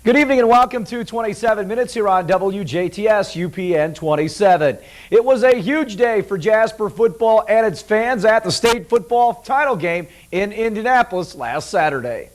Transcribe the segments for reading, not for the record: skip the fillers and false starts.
Good evening and welcome to 27 Minutes here on WJTS UPN 27. It was a huge day for Jasper football and its fans at the state football title game in Indianapolis last Saturday.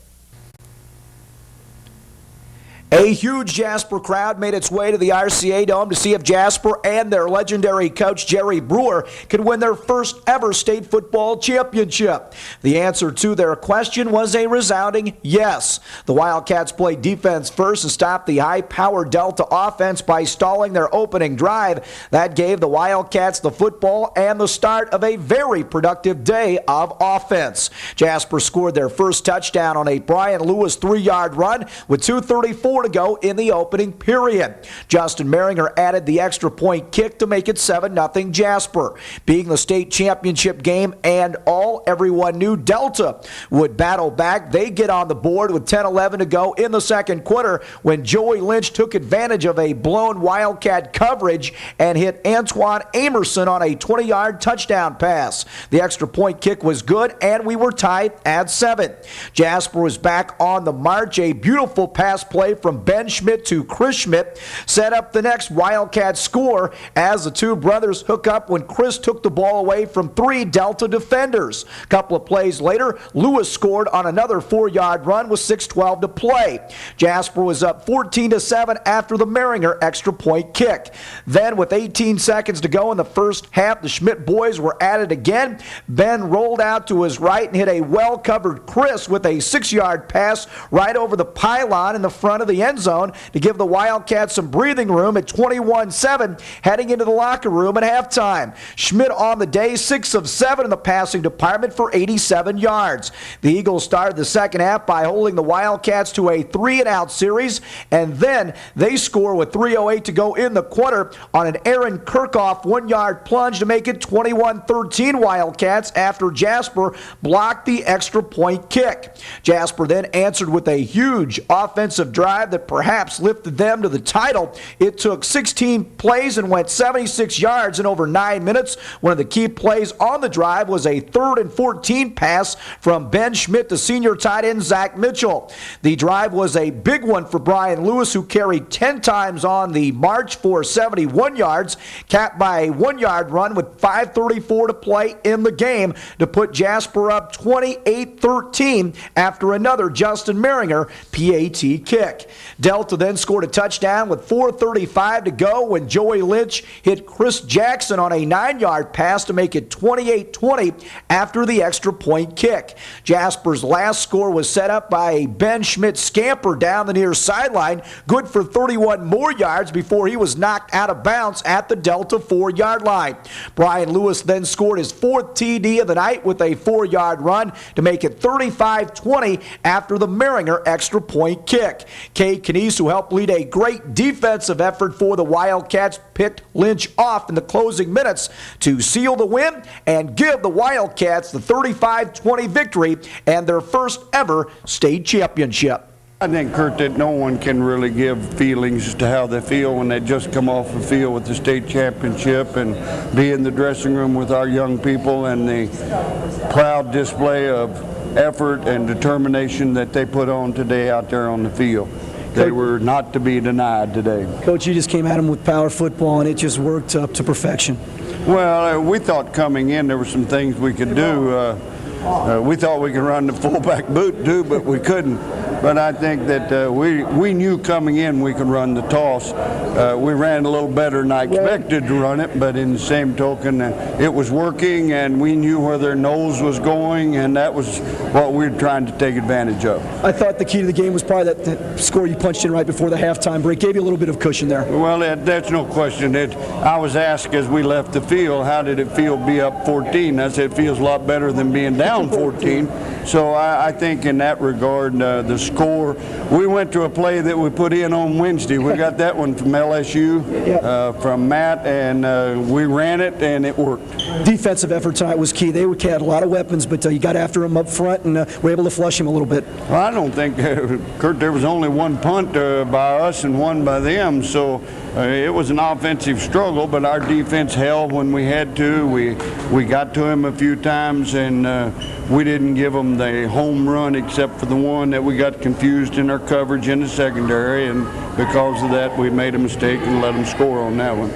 A huge Jasper crowd made its way to the RCA Dome to see if Jasper and their legendary coach Jerry Brewer could win their first ever state football championship. The answer to their question was a resounding yes. The Wildcats played defense first and stopped the high-powered Delta offense by stalling their opening drive. That gave the Wildcats the football and the start of a very productive day of offense. Jasper scored their first touchdown on a Brian Lewis 3-yard run with 2:34 to go in the opening period. Justin Maringer added the extra point kick to make it 7-0 Jasper. Being the state championship game and all, everyone knew Delta would battle back. They get on the board with 10-11 to go in the second quarter when Joey Lynch took advantage of a blown Wildcat coverage and hit Antoine Amerson on a 20-yard touchdown pass. The extra point kick was good and we were tied at 7. Jasper was back on the march. A beautiful pass play from Ben Schmidt to Chris Schmidt set up the next Wildcat score as the two brothers hook up when Chris took the ball away from 3 Delta defenders. A couple of plays later, Lewis scored on another 4-yard run with 6:12 to play. Jasper was up 14-7 after the Maringer extra point kick. Then with 18 seconds to go in the first half, the Schmidt boys were at it again. Ben rolled out to his right and hit a well-covered Chris with a 6-yard pass right over the pylon in the front of the end zone to give the Wildcats some breathing room at 21-7 heading into the locker room at halftime. Schmidt on the day, 6 of 7 in the passing department for 87 yards. The Eagles started the second half by holding the Wildcats to a 3-and-out series, and then they score with 3:08 to go in the quarter on an Aaron Kirchhoff 1-yard plunge to make it 21-13 Wildcats after Jasper blocked the extra point kick. Jasper then answered with a huge offensive drive that perhaps lifted them to the title. It took 16 plays and went 76 yards in over 9 minutes. One of the key plays on the drive was a 3rd and 14 pass from Ben Schmidt to senior tight end Zach Mitchell. The drive was a big one for Brian Lewis, who carried 10 times on the march for 71 yards, capped by a 1-yard run with 5:34 to play in the game to put Jasper up 28-13 after another Justin Maringer PAT kick. Delta then scored a touchdown with 4:35 to go when Joey Lynch hit Chris Jackson on a 9-yard pass to make it 28-20 after the extra point kick. Jasper's last score was set up by a Ben Schmidt scamper down the near sideline, good for 31 more yards before he was knocked out of bounds at the Delta 4-yard line. Brian Lewis then scored his 4th TD of the night with a 4-yard run to make it 35-20 after the Maringer extra point kick. Cade Canese, who helped lead a great defensive effort for the Wildcats, picked Lynch off in the closing minutes to seal the win and give the Wildcats the 35-20 victory and their first ever state championship. I think, Kurt, that no one can really give feelings as to how they feel when they just come off the field with the state championship and be in the dressing room with our young people and the proud display of effort and determination that they put on today out there on the field. They were not to be denied today. Coach, you just came at them with power football, and it just worked up to perfection. Well, we thought coming in there were some things we could do. We thought we could run the fullback boot too, but we couldn't. But I think that we knew coming in we could run the toss. We ran a little better than I expected to run it, but in the same token, it was working, and we knew where their nose was going, and that was what we were trying to take advantage of. I thought the key to the game was probably that score you punched in right before the halftime break. Gave you a little bit of cushion there. Well, that's no question. I was asked as we left the field, how did it feel to be up 14? I said it feels a lot better than being down 14. So I think in that regard, the score, we went to a play that we put in on Wednesday. We got that one from LSU, from Matt, and we ran it, and it worked. Defensive effort tonight was key. They had a lot of weapons, but you got after them up front and were able to flush him a little bit. Well, I don't think, Kurt, there was only one punt by us and one by them, so it was an offensive struggle, but our defense held when we had to. We got to him a few times, and we didn't give them the home run except for the one that we got confused in our coverage in the secondary, and because of that we made a mistake and let them score on that one.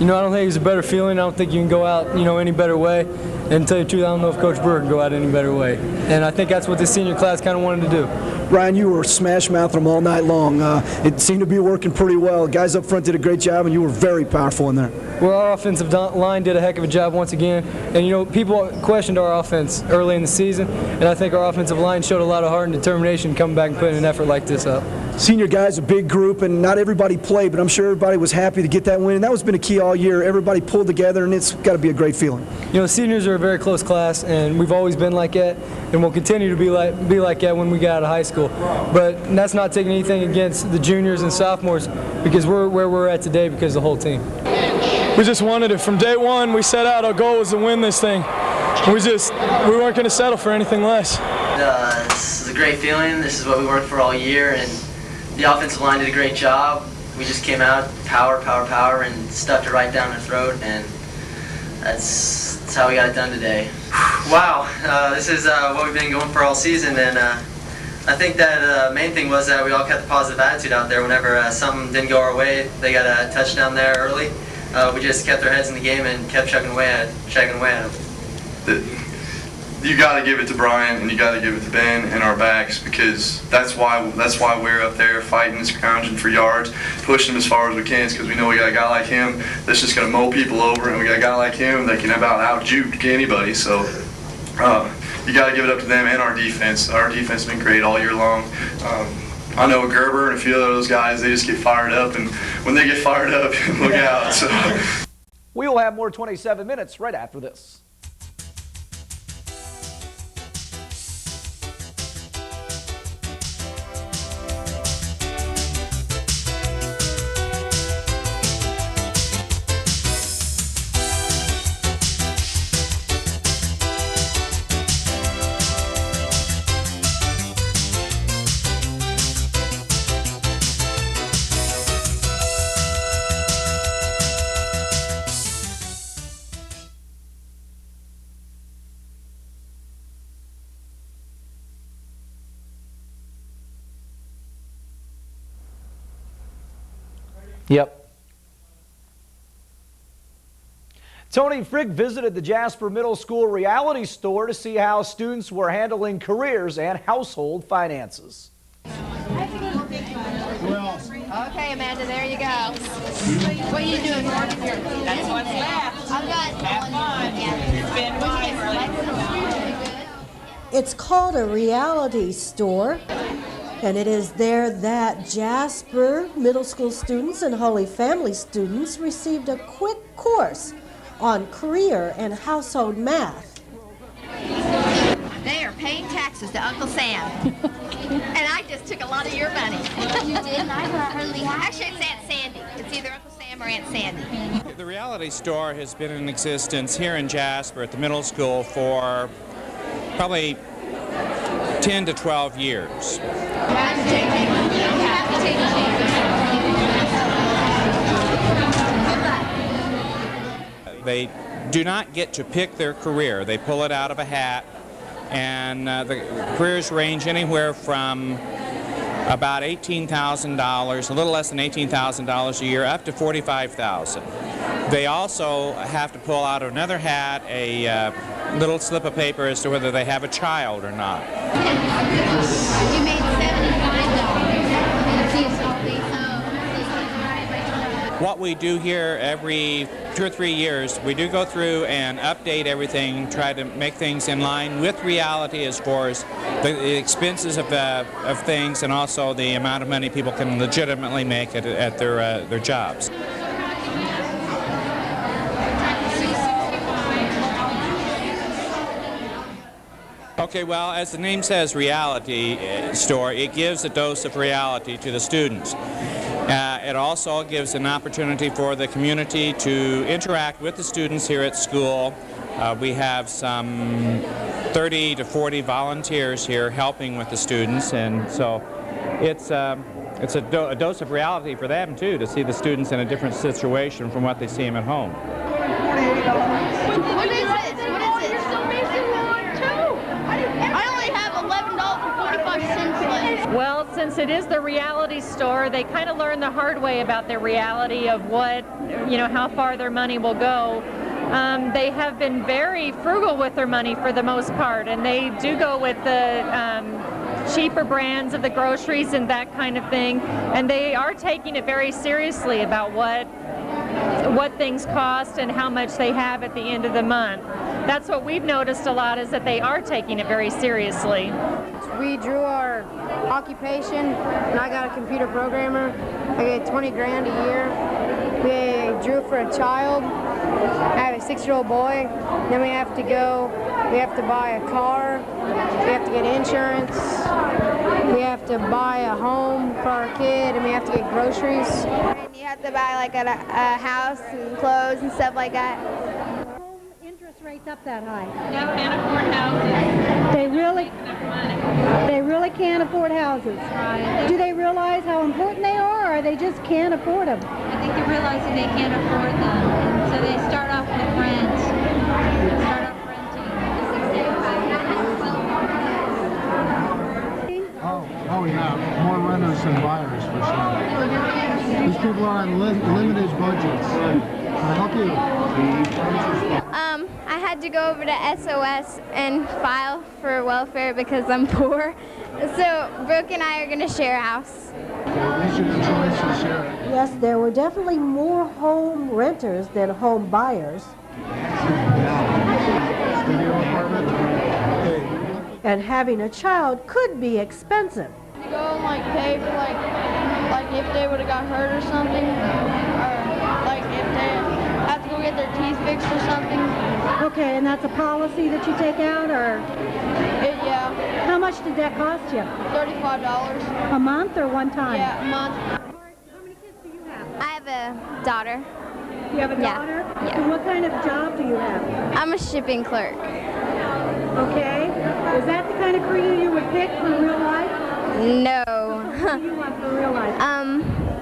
You know, I don't think it's a better feeling. I don't think you can go out, you know, any better way. And to tell you the truth, I don't know if Coach Brewer can go out any better way. And I think that's what this senior class kind of wanted to do. Ryan, you were smash-mouthing them all night long. It seemed to be working pretty well. Guys up front did a great job, and you were very powerful in there. Well, our offensive line did a heck of a job once again. And, you know, people questioned our offense early in the season, and I think our offensive line showed a lot of heart and determination coming back and putting an effort like this up. Senior guys, a big group, and not everybody played, but I'm sure everybody was happy to get that win, and that was been a key all year. Everybody pulled together, and it's got to be a great feeling. You know, seniors are a very close class, and we've always been like that, and we'll continue to be like that when we get out of high school. But that's not taking anything against the juniors and sophomores, because we're where we're at today because of the whole team. We just wanted it. From day one, we set out, our goal was to win this thing. We weren't going to settle for anything less. This is a great feeling. This is what we worked for all year, and the offensive line did a great job. We just came out, power, and stuffed it right down their throat, and that's how we got it done today. Wow, this is what we've been going for all season, and I think that main thing was that we all kept a positive attitude out there. Whenever something didn't go our way, they got a touchdown there early. We just kept our heads in the game and kept chugging away at them. You got to give it to Brian and you got to give it to Ben and our backs, because that's why we're up there fighting, scrounging for yards, pushing them as far as we can. It's because we know we got a guy like him that's just going to mow people over, and we got a guy like him that can about out-juke anybody. So you got to give it up to them and our defense. Our defense has been great all year long. I know Gerber and a few of those guys, they just get fired up, and when they get fired up, look out. So. We will have more 27 minutes right after this. Yep. Tony Frick visited the Jasper Middle School reality store to see how students were handling careers and household finances. Okay, Amanda, there you go. What are you doing? That's what's left. I've got It's called a reality store, and it is there that Jasper Middle School students and Holy Family students received a quick course on career and household math. They are paying taxes to Uncle Sam. And I just took a lot of your money. You did? And I hardly have. Actually, it's Aunt Sandy. It's either Uncle Sam or Aunt Sandy. The reality store has been in existence here in Jasper at the middle school for probably 10 to 12 years. They do not get to pick their career. They pull it out of a hat, and the careers range anywhere from about $18,000, a little less than $18,000 a year, up to $45,000. They also have to pull out of another hat a little slip of paper as to whether they have a child or not. You made What we do here every 2 or 3 years, we do go through and update everything, try to make things in line with reality as far as the expenses of things, and also the amount of money people can legitimately make at their jobs. Okay, well, as the name says, reality store, it gives a dose of reality to the students. It also gives an opportunity for the community to interact with the students here at school. We have some 30 to 40 volunteers here helping with the students, and so it's it's a dose of reality for them too, to see the students in a different situation from what they see them at home. What is this? What is this? I only have $11.45 left. Well, since it is the reality store, they kind of learn the hard way about the reality of what, how far their money will go. They have been very frugal with their money for the most part, and they do go with the cheaper brands of the groceries and that kind of thing, and they are taking it very seriously about what things cost and how much they have at the end of the month. That's what we've noticed a lot, is that they are taking it very seriously. We drew our occupation, and I got a computer programmer. I get 20 grand a year. We drew for a child. I have a 6-year-old boy. Then we have to buy a car. We have to get insurance. We have to buy a home for our kid, and we have to get groceries. And you have to buy like a house and clothes and stuff like that. Home interest rates up that high. No, can't afford houses. They really can't afford houses. Right. Do they realize how important they are, or they just can't afford them? I think they realize that they can't afford them, and so they start off with rent. Start off renting. Oh yeah, more renters than buyers for sure. These people are on limited budgets. Can I help you? I had to go over to SOS and file for welfare because I'm poor. So Brooke and I are going to share a house. These are the choices here. Yes, there were definitely more home renters than home buyers. Studio apartment. And having a child could be expensive. You go and pay for like if they would have got hurt or something, or like if they have to go get their teeth fixed or something. Okay, and that's a policy that you take out, or? Yeah. How much did that cost you? $35. A month or one time? Yeah, a month. How many kids do you have? I have a daughter. You have a daughter? Yeah. And what kind of job do you have? I'm a shipping clerk. Okay. Is that the kind of career you would pick for real life? No. What do you want for real life?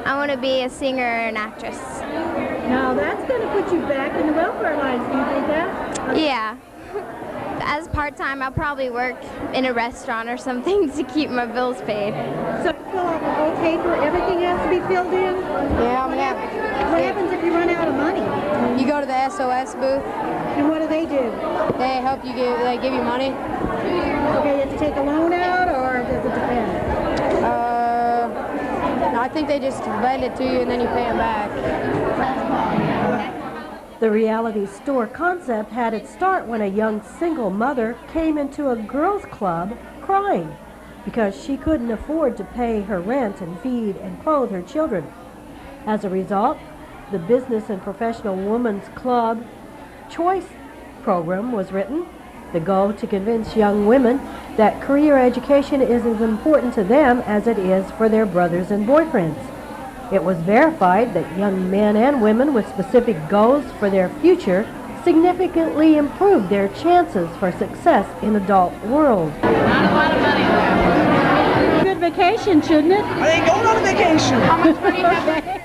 I want to be a singer or an actress. Now that's going to put you back in the welfare lines. Do you think that? Yeah. As part-time, I'll probably work in a restaurant or something to keep my bills paid. So fill out the whole paper, everything has to be filled in? Yeah, What happens if you run out of money? You go to the SOS booth. And what do? They help you they give you money. Okay, you have to take a loan out, or does it depend? I think they just lend it to you and then you pay them back. The reality store concept had its start when a young single mother came into a girls' club crying because she couldn't afford to pay her rent and feed and clothe her children. As a result, the Business and Professional Women's Club Choice program was written, the goal to convince young women that career education is as important to them as it is for their brothers and boyfriends. It was verified that young men and women with specific goals for their future significantly improved their chances for success in the adult world. Not a lot of money. Good vacation, shouldn't it? I ain't going on a vacation. How much money do you have?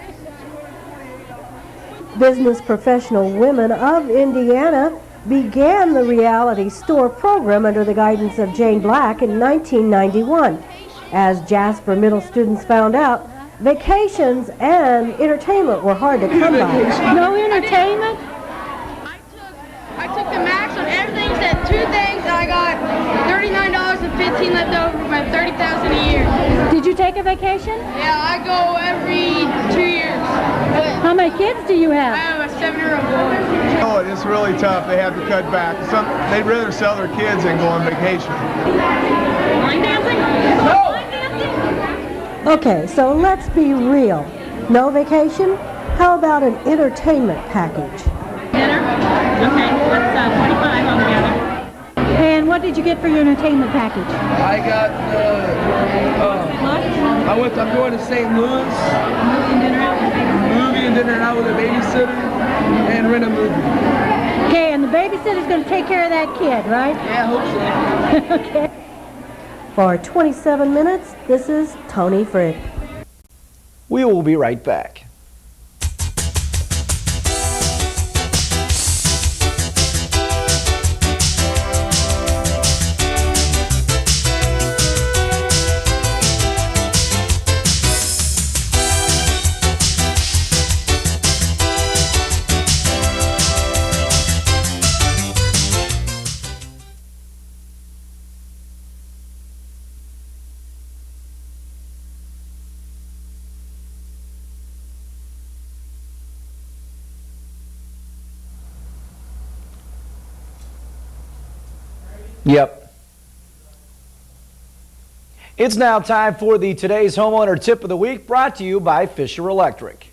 Business Professional Women of Indiana began the reality store program under the guidance of Jane Black in 1991. As Jasper middle students found out, vacations and entertainment were hard to come by. No entertainment? I took the max on everything, said 2 things, and I got $39.15 left over from my $30,000 a year. Did you take a vacation? Yeah, I go every 2 years. How many kids do you I have? have a 7-year-old boy. Oh, it's really tough. They have to cut back. They'd rather sell their kids than go on vacation. Line dancing? No! Okay, so let's be real. No vacation? How about an entertainment package? Dinner? Okay, let's 25 altogether. And what did you get for your entertainment package? I got I'm going to St. Louis. Movie and dinner out with a babysitter and rent a movie. Okay, and the babysitter's going to take care of that kid, right? Yeah, I hope so. Okay. For 27 minutes, this is Tony Frick. We will be right back. Yep. It's now time for the Today's Homeowner Tip of the Week, brought to you by Fisher Electric.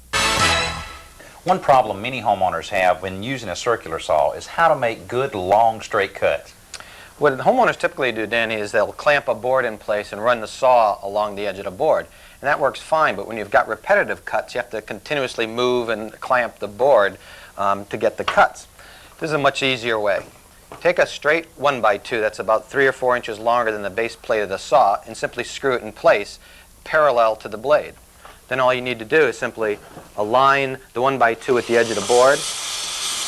One problem many homeowners have when using a circular saw is how to make good, long, straight cuts. What homeowners typically do, Danny, is they'll clamp a board in place and run the saw along the edge of the board. And that works fine, but when you've got repetitive cuts, you have to continuously move and clamp the board to get the cuts. This is a much easier way. Take a straight 1x2 that's about 3 or 4 inches longer than the base plate of the saw and simply screw it in place parallel to the blade. Then all you need to do is simply align the 1x2 at the edge of the board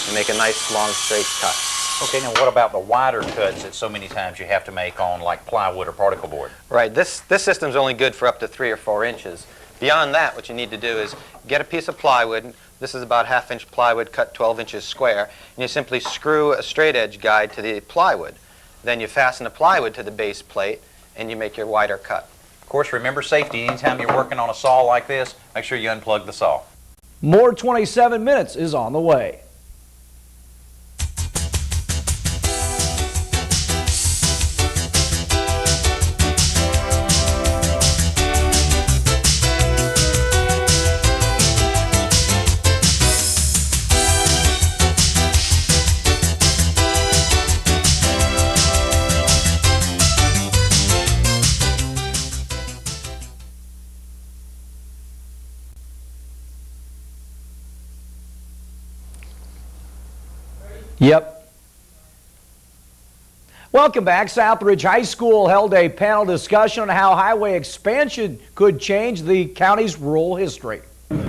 and make a nice long straight cut. Okay, now what about the wider cuts that so many times you have to make on like plywood or particle board? Right, this system's only good for up to 3 or 4 inches. Beyond that, what you need to do is get a piece of plywood. This is about 1/2 inch plywood cut 12 inches square, and you simply screw a straight edge guide to the plywood. Then you fasten the plywood to the base plate and you make your wider cut. Of course, remember safety. Anytime you're working on a saw like this, make sure you unplug the saw. More 27 Minutes is on the way. Yep. Welcome back. Southridge High School held a panel discussion on how highway expansion could change the county's rural history. On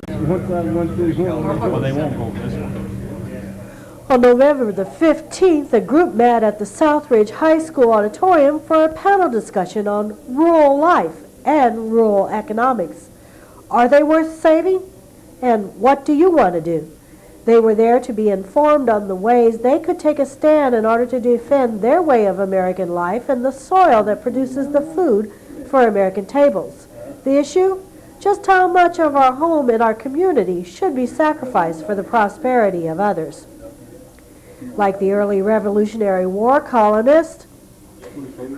November the 15th, a group met at the Southridge High School auditorium for a panel discussion on rural life and rural economics. Are they worth saving? And what do you want to do? They were there to be informed on the ways they could take a stand in order to defend their way of American life and the soil that produces the food for American tables. The issue? Just how much of our home and our community should be sacrificed for the prosperity of others. Like the early Revolutionary War colonists,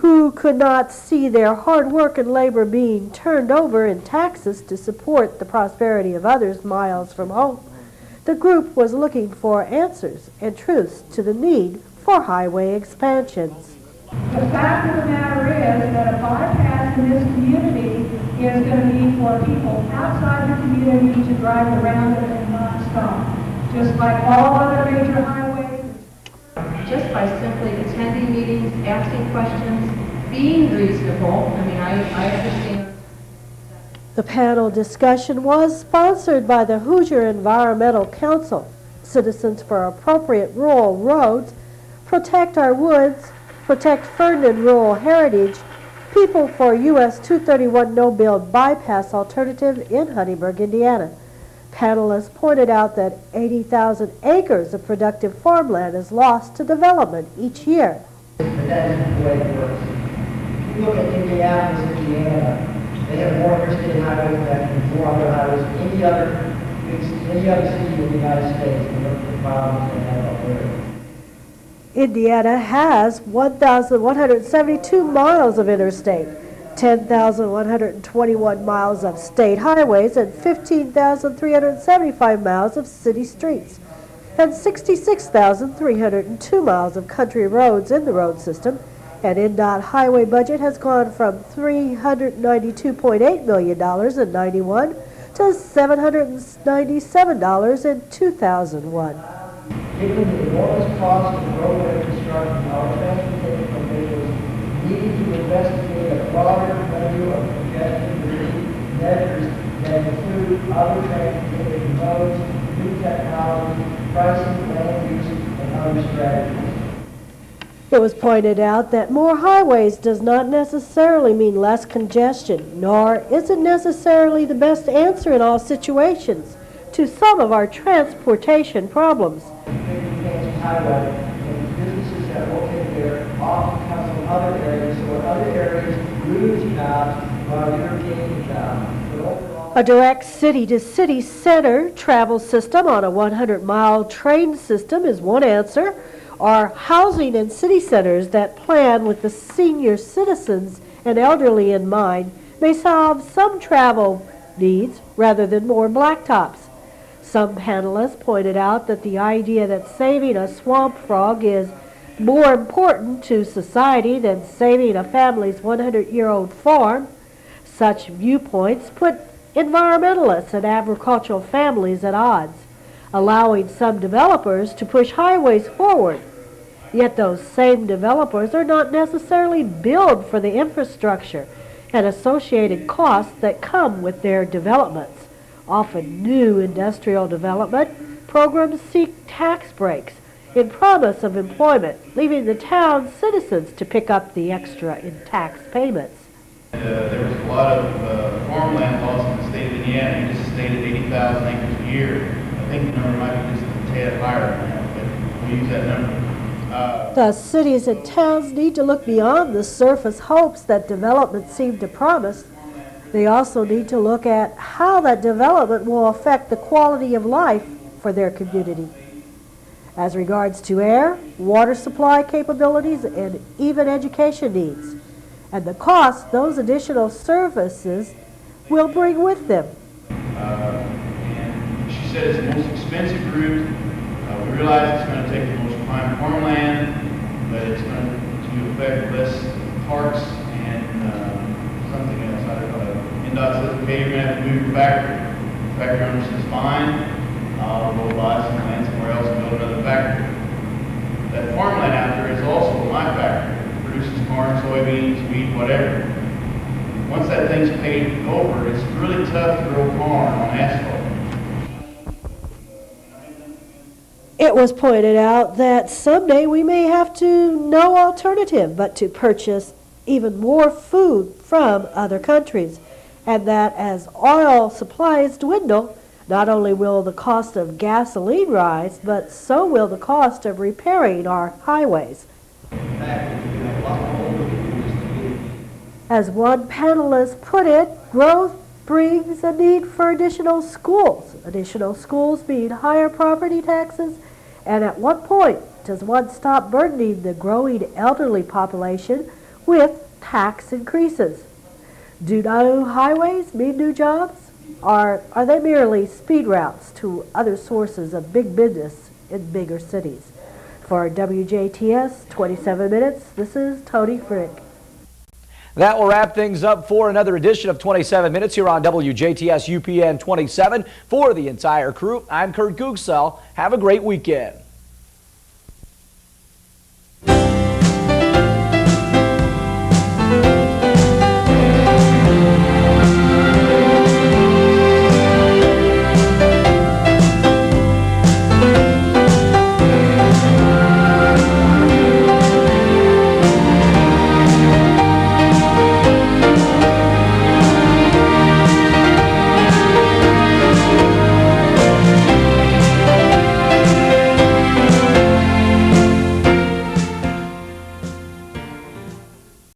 who could not see their hard work and labor being turned over in taxes to support the prosperity of others miles from home, the group was looking for answers and truths to the need for highway expansions. The fact of the matter is that a bypass in this community is going to be for people outside the community to drive around it and not stop. Just like all other major highways. Just by simply attending meetings, asking questions, being reasonable. I mean, I understand. The panel discussion was sponsored by the Hoosier Environmental Council, Citizens for Appropriate Rural Roads, Protect Our Woods, Protect Ferdinand Rural Heritage, People for U.S. 231 No-Build Bypass Alternative in Huntingburg, Indiana. Panelists pointed out that 80,000 acres of productive farmland is lost to development each year. But that isn't the way it works. If you look at Indiana, they have more interstate highways than 4 other highways than any other city in the United States. And look at the problems they have up there. Indiana has 1,172 miles of interstate, 10,121 miles of state highways, and 15,375 miles of city streets, and 66,302 miles of country roads in the road system. And INDOT highway budget has gone from $392.8 million in '91 to $797 in 2001. Given the enormous cost of roadway construction, our transportation officials need to investigate a broader menu of congestion relief measures that include other training, including modes, new technology, pricing, land use, and other strategies. It was pointed out that more highways does not necessarily mean less congestion, nor is it necessarily the best answer in all situations to some of our transportation problems. Highway, and businesses that locate there often come from other areas, so in other areas lose jobs while you're gaining jobs. A direct city-to-city center travel system on a 100-mile train system is one answer, or housing in city centers that plan with the senior citizens and elderly in mind may solve some travel needs rather than more blacktops. Some panelists pointed out that the idea that saving a swamp frog is more important to society than saving a family's 100-year-old farm. Such viewpoints put environmentalists and agricultural families at odds, allowing some developers to push highways forward. Yet those same developers are not necessarily billed for the infrastructure and associated costs that come with their developments. Often new industrial development programs seek tax breaks in promise of employment, leaving the town's citizens to pick up the extra in tax payments. There was a lot of farmland lost in the state of Indiana. You just stated 80,000 acres a year. I think the number might be just a tad higher now, but we'll use that number. Thus, cities and towns need to look beyond the surface hopes that development seem to promise. They also need to look at how that development will affect the quality of life for their community. As regards to air, water supply capabilities, and even education needs, and the cost those additional services will bring with them. And she said it's the most expensive route. We realize it's going to take the most prime farmland, but it's going to affect less parks and something else. I don't know. NDOT says, okay, you're going to have to move your factory. The factory owner says, fine. I'll go buy some land somewhere else and build another factory. That farmland out there is also my factory. It produces corn, soybeans, wheat, whatever. Once that thing's paved over, it's really tough to grow corn on asphalt. It was pointed out that someday we may have to no alternative but to purchase even more food from other countries, and that as oil supplies dwindle, not only will the cost of gasoline rise, but so will the cost of repairing our highways. As one panelist put it, growth brings a need for additional schools. Additional schools mean higher property taxes, and at what point does one stop burdening the growing elderly population with tax increases? Do new highways mean new jobs? Or are they merely speed routes to other sources of big business in bigger cities? For WJTS 27 Minutes, this is Tony Frick. That will wrap things up for another edition of 27 Minutes here on WJTS UPN 27. For the entire crew, I'm Kurt Gutgsell. Have a great weekend.